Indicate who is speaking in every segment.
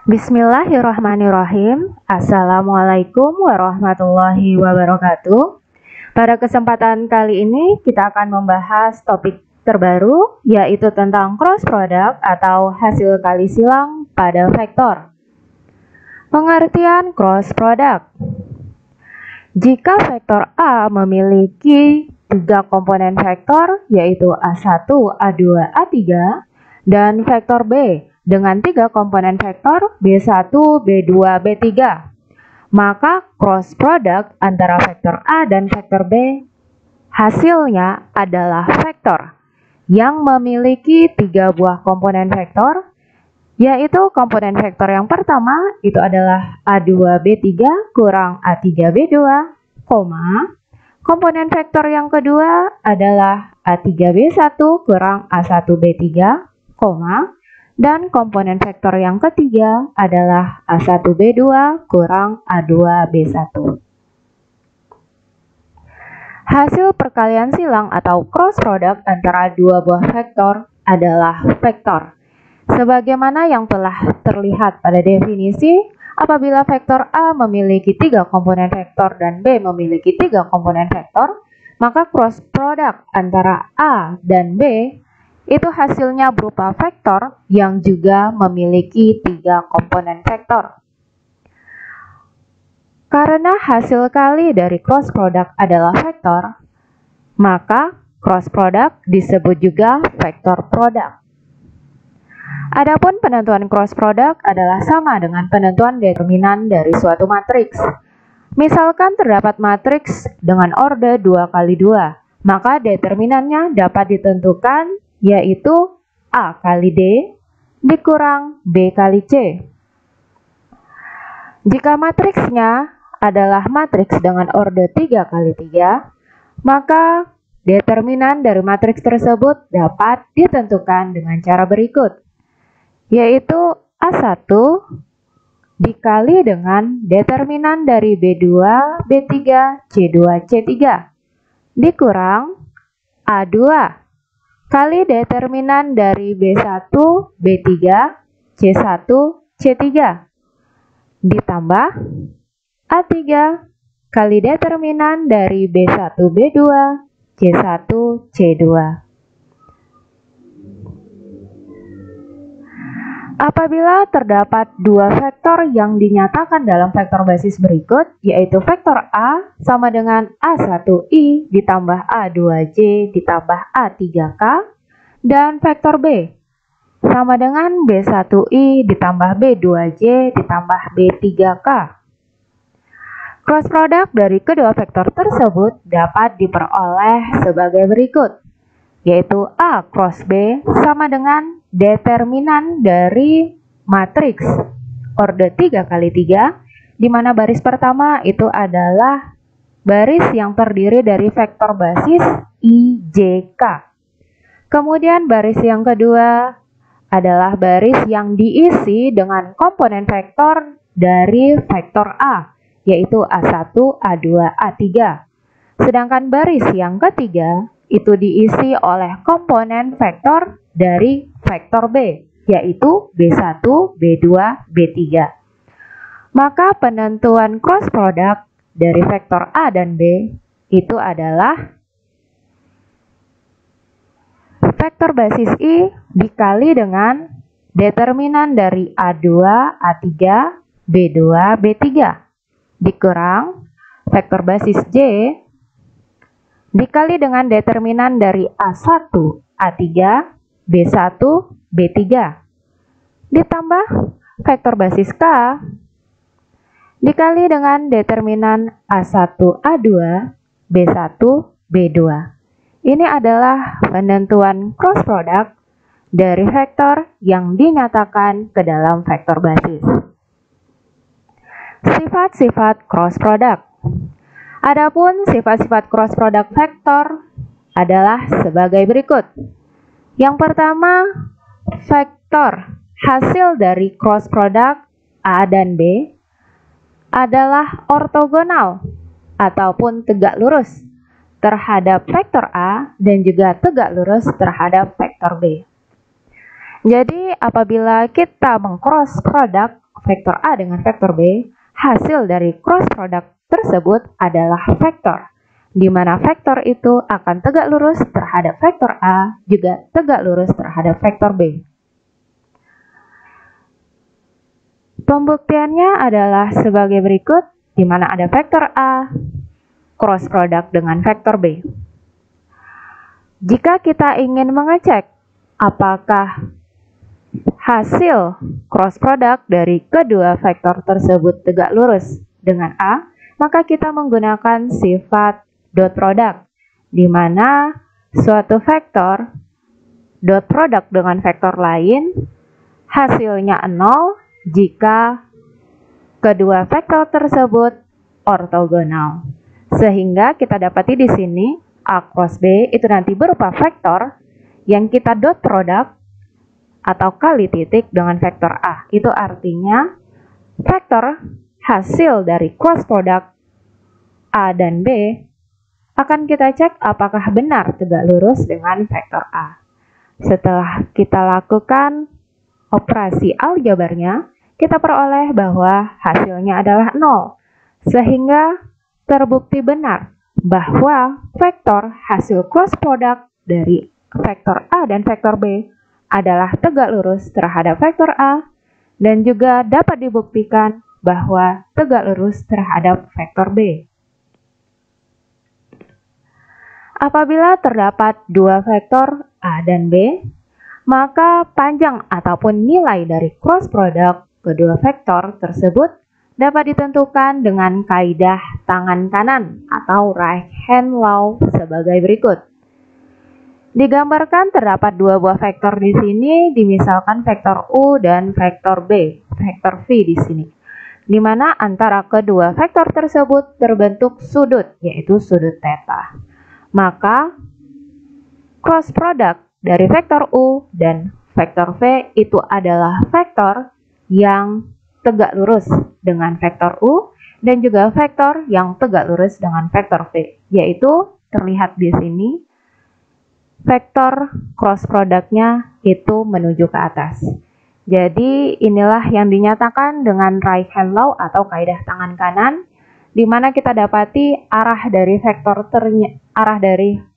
Speaker 1: Bismillahirrahmanirrahim. Assalamualaikum warahmatullahi wabarakatuh. Pada kesempatan kali ini kita akan membahas topik terbaru, yaitu tentang cross product atau hasil kali silang pada vektor. Pengertian cross product. Jika vektor A memiliki 3 komponen vektor, yaitu A1, A2, A3, dan vektor B dengan 3 komponen vektor B1, B2, B3, maka cross product antara vektor A dan vektor B hasilnya adalah vektor yang memiliki 3 buah komponen vektor, yaitu komponen vektor yang pertama itu adalah A2B3 kurang A3B2, komponen vektor yang kedua adalah A3B1 kurang A1B3, dan komponen vektor yang ketiga adalah A1B2 kurang A2B1. Hasil perkalian silang atau cross product antara dua buah vektor adalah vektor. Sebagaimana yang telah terlihat pada definisi, apabila vektor A memiliki 3 komponen vektor dan B memiliki 3 komponen vektor, maka cross product antara A dan B itu hasilnya berupa vektor yang juga memiliki 3 komponen vektor. Karena hasil kali dari cross product adalah vektor, maka cross product disebut juga vektor product. Adapun penentuan cross product adalah sama dengan penentuan determinan dari suatu matriks. Misalkan terdapat matriks dengan orde 2 kali 2, maka determinannya dapat ditentukan yaitu A kali D dikurang B kali C. Jika matriksnya adalah matriks dengan orde 3 kali 3, maka determinan dari matriks tersebut dapat ditentukan dengan cara berikut, yaitu A1 dikali dengan determinan dari B2, B3, C2, C3 dikurang A2 kali determinan dari B1, B3, C1, C3 ditambah A3 kali determinan dari B1, B2, C1, C2. Apabila terdapat dua vektor yang dinyatakan dalam vektor basis berikut, yaitu vektor A sama dengan A1I ditambah A2J ditambah A3K, dan vektor B sama dengan B1I ditambah B2J ditambah B3K. Cross product dari kedua vektor tersebut dapat diperoleh sebagai berikut, yaitu A cross B sama dengan determinan dari matriks orde 3 kali 3, di mana baris pertama itu adalah baris yang terdiri dari vektor basis IJK. Kemudian baris yang kedua adalah baris yang diisi dengan komponen vektor dari vektor A, yaitu A1, A2, A3. Sedangkan baris yang ketiga itu diisi oleh komponen vektor dari vektor B, yaitu B1, B2, B3. Maka penentuan cross product dari vektor A dan B itu adalah vektor basis I dikali dengan determinan dari A2, A3, B2, B3 dikurang vektor basis J dikali dengan determinan dari A1, A3, B1, B3 ditambah vektor basis K dikali dengan determinan A1, A2, B1, B2. Ini adalah penentuan cross product dari vektor yang dinyatakan ke dalam vektor basis. Sifat-sifat cross product. Adapun sifat-sifat cross product vektor adalah sebagai berikut. Yang pertama, vektor hasil dari cross product A dan B adalah ortogonal ataupun tegak lurus terhadap vektor A dan juga tegak lurus terhadap vektor B. Jadi apabila kita meng-cross product vektor A dengan vektor B, hasil dari cross product tersebut adalah vektor, di mana vektor itu akan tegak lurus terhadap vektor A, juga tegak lurus terhadap vektor B. Pembuktiannya adalah sebagai berikut, di mana ada vektor A cross product dengan vektor B. Jika kita ingin mengecek apakah hasil cross product dari kedua vektor tersebut tegak lurus dengan A, maka kita menggunakan sifat dot product, di mana suatu vektor dot product dengan vektor lain hasilnya 0 jika kedua vektor tersebut ortogonal. Sehingga kita dapati di sini A cross B itu nanti berupa vektor yang kita dot product atau kali titik dengan vektor A. Itu artinya vektor hasil dari cross product A dan B akan kita cek apakah benar tegak lurus dengan vektor A. Setelah kita lakukan operasi aljabarnya, kita peroleh bahwa hasilnya adalah 0. Sehingga terbukti benar bahwa vektor hasil cross product dari vektor A dan vektor B adalah tegak lurus terhadap vektor A, dan juga dapat dibuktikan bahwa tegak lurus terhadap vektor B. Apabila terdapat dua vektor A dan B, maka panjang ataupun nilai dari cross product kedua vektor tersebut dapat ditentukan dengan kaidah tangan kanan atau right hand law sebagai berikut. Digambarkan terdapat dua buah vektor di sini, dimisalkan vektor U dan vektor B, vektor V di sini. Di mana antara kedua vektor tersebut terbentuk sudut, yaitu sudut theta. Maka cross product dari vektor U dan vektor V itu adalah vektor yang tegak lurus dengan vektor U dan juga vektor yang tegak lurus dengan vektor V, yaitu terlihat di sini vektor cross produknya itu menuju ke atas. Jadi inilah yang dinyatakan dengan right hand law atau kaidah tangan kanan, di mana kita dapati arah dari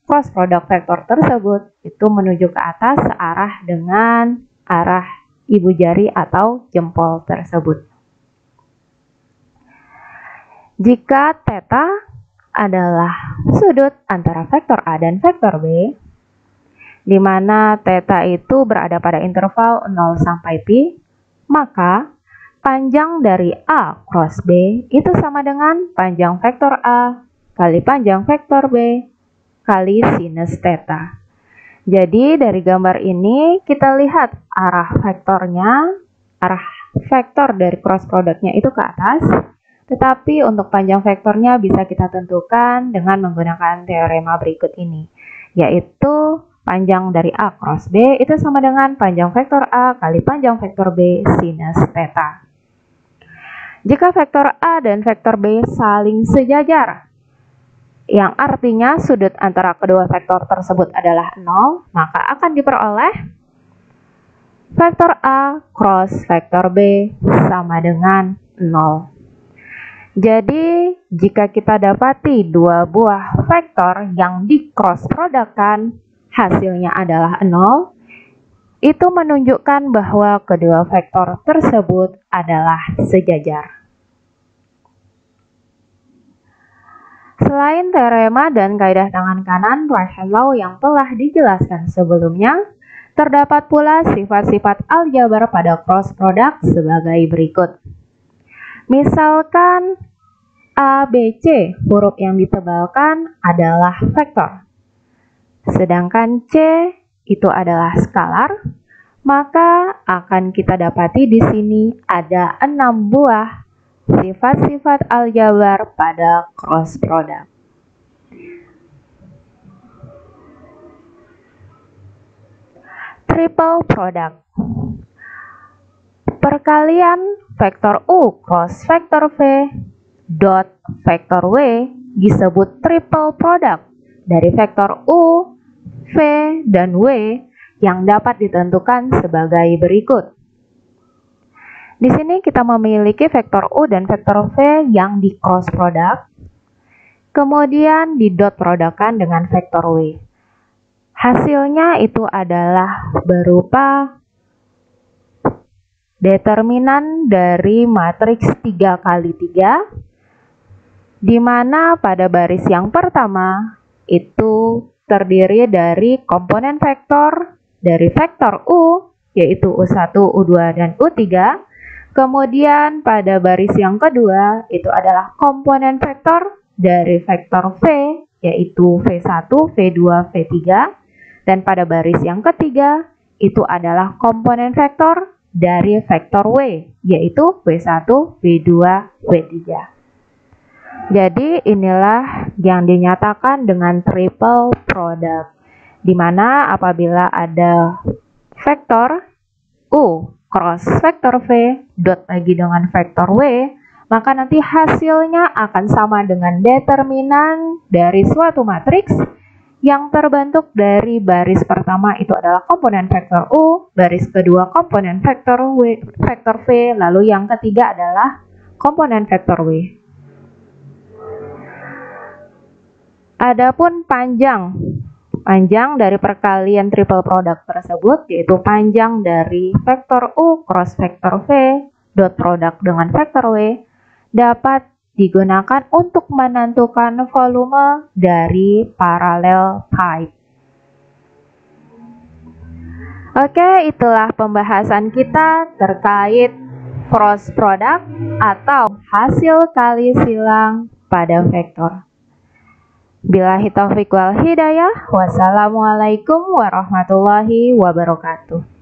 Speaker 1: cross product vektor tersebut itu menuju ke atas searah dengan arah ibu jari atau jempol tersebut. Jika theta adalah sudut antara vektor A dan vektor B, di mana theta itu berada pada interval 0 sampai pi, maka panjang dari A cross B itu sama dengan panjang vektor A kali panjang vektor B kali sinus theta. Jadi dari gambar ini kita lihat arah vektor dari cross produknya itu ke atas, tetapi untuk panjang vektornya bisa kita tentukan dengan menggunakan teorema berikut ini, yaitu panjang dari A cross B itu sama dengan panjang vektor A kali panjang vektor B sinus theta. Jika vektor A dan vektor B saling sejajar, yang artinya sudut antara kedua vektor tersebut adalah 0, maka akan diperoleh vektor A cross vektor B sama dengan 0. Jadi, jika kita dapati dua buah vektor yang di cross produkkan hasilnya adalah 0, itu menunjukkan bahwa kedua vektor tersebut adalah sejajar. Selain teorema dan kaidah tangan kanan right hand law yang telah dijelaskan sebelumnya, terdapat pula sifat-sifat aljabar pada cross product sebagai berikut. Misalkan A, B, C, huruf yang ditebalkan adalah vektor. Sedangkan C itu adalah skalar, maka akan kita dapati di sini ada 6 buah sifat-sifat aljabar pada cross product. Triple product. Perkalian vektor U cross vektor V dot vektor W disebut triple product dari vektor U, V, dan W yang dapat ditentukan sebagai berikut. Di sini kita memiliki vektor U dan vektor V yang di cross product, kemudian di dot productkan dengan vektor W. Hasilnya itu adalah berupa determinan dari matriks 3 kali 3, di mana pada baris yang pertama itu terdiri dari komponen vektor dari vektor U, yaitu U1, U2, dan U3. Kemudian pada baris yang kedua itu adalah komponen vektor dari vektor V, yaitu V1, V2, V3. Dan pada baris yang ketiga itu adalah komponen vektor dari vektor W, yaitu V1, V2, V3. Jadi inilah yang dinyatakan dengan triple product, di mana apabila ada vektor U cross vektor V dot lagi dengan vektor W, maka nanti hasilnya akan sama dengan determinan dari suatu matriks yang terbentuk dari baris pertama itu adalah komponen vektor U, baris kedua komponen vektor V, lalu yang ketiga adalah komponen vektor W. Adapun panjang dari perkalian triple product tersebut, yaitu panjang dari vektor U cross vektor V dot product dengan vektor W, dapat digunakan untuk menentukan volume dari parallel pipe. Oke, itulah pembahasan kita terkait cross product atau hasil kali silang pada vektor. Billahi taufiq wal hidayah. Wassalamualaikum warahmatullahi wabarakatuh.